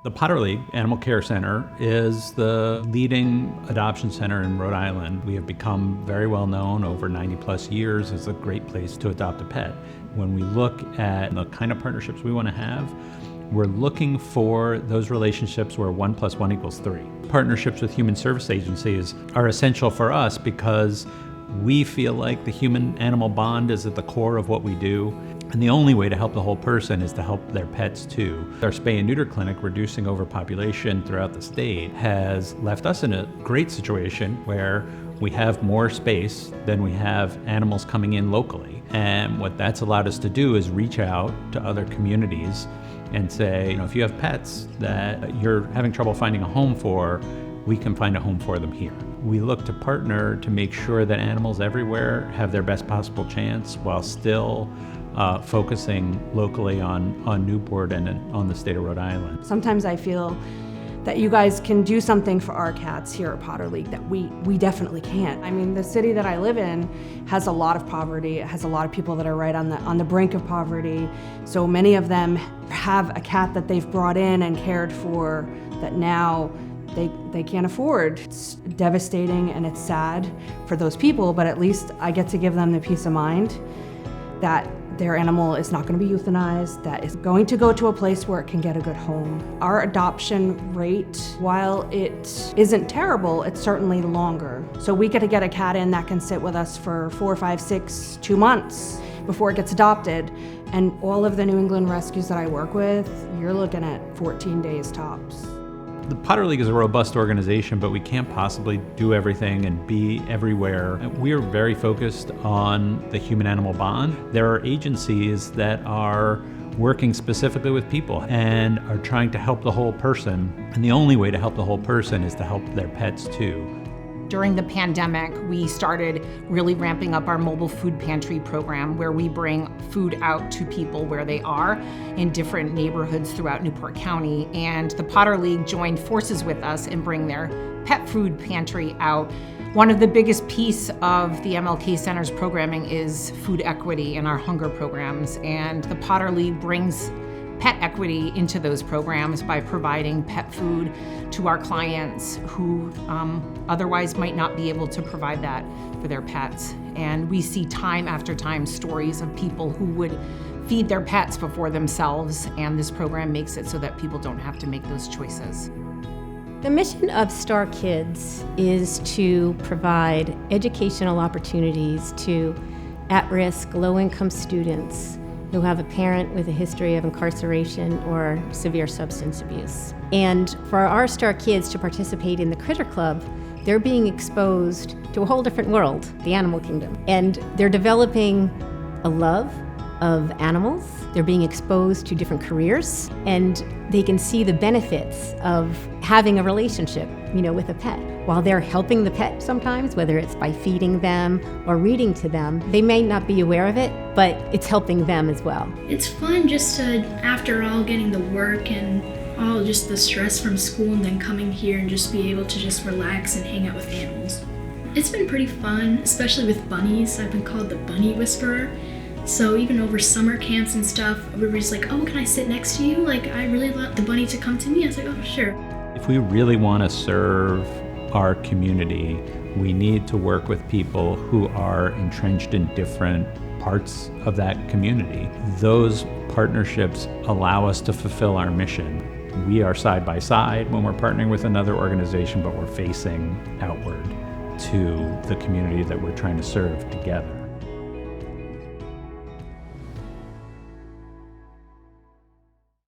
The Potter League Animal Care Center is the leading adoption center in Rhode Island. We have become very well known over 90 plus years as a great place to adopt a pet. When we look at the kind of partnerships we want to have, we're looking for those relationships where 1 + 1 = 3. Partnerships with human service agencies are essential for us because we feel like the human-animal bond is at the core of what we do, and the only way to help the whole person is to help their pets too. Our spay and neuter clinic, reducing overpopulation throughout the state, has left us in a great situation where we have more space than we have animals coming in locally. And what that's allowed us to do is reach out to other communities and say, if you have pets that you're having trouble finding a home for, we can find a home for them here. We look to partner to make sure that animals everywhere have their best possible chance while still focusing locally on Newport and on the state of Rhode Island. Sometimes I feel that you guys can do something for our cats here at Potter League that we definitely can't. I mean, the city that I live in has a lot of poverty. It has a lot of people that are right on the brink of poverty. So many of them have a cat that they've brought in and cared for that now they can't afford. It's devastating and it's sad for those people, but at least I get to give them the peace of mind that their animal is not going to be euthanized, that is going to go to a place where it can get a good home. Our adoption rate, while it isn't terrible, it's certainly longer. So we get to get a cat in that can sit with us for 4, 5, 6, 2 months before it gets adopted. And all of the New England rescues that I work with, you're looking at 14 days tops. The Potter League is a robust organization, but we can't possibly do everything and be everywhere. We are very focused on the human-animal bond. There are agencies that are working specifically with people and are trying to help the whole person. And the only way to help the whole person is to help their pets too. During the pandemic, we started really ramping up our mobile food pantry program where we bring food out to people where they are in different neighborhoods throughout Newport County. And the Potter League joined forces with us and bring their pet food pantry out. One of the biggest piece of the MLK Center's programming is food equity in our hunger programs. And the Potter League brings pet equity into those programs by providing pet food to our clients who otherwise might not be able to provide that for their pets. And we see time after time stories of people who would feed their pets before themselves, and this program makes it so that people don't have to make those choices. The mission of Star Kids is to provide educational opportunities to at-risk, low-income students who have a parent with a history of incarceration or severe substance abuse. And for our Star Kids to participate in the Critter Club, they're being exposed to a whole different world, the animal kingdom. And they're developing a love of animals. They're being exposed to different careers, and they can see the benefits of having a relationship, with a pet. While they're helping the pet sometimes, whether it's by feeding them or reading to them, they may not be aware of it, but it's helping them as well. It's fun just to, after all getting the work and all just the stress from school and then coming here and just be able to just relax and hang out with animals. It's been pretty fun, especially with bunnies. I've been called the bunny whisperer. So even over summer camps and stuff, everybody's like, oh, can I sit next to you? I really want the bunny to come to me. I was like, oh, sure. If we really want to serve our community, we need to work with people who are entrenched in different parts of that community. Those partnerships allow us to fulfill our mission. We are side by side when we're partnering with another organization, but we're facing outward to the community that we're trying to serve together.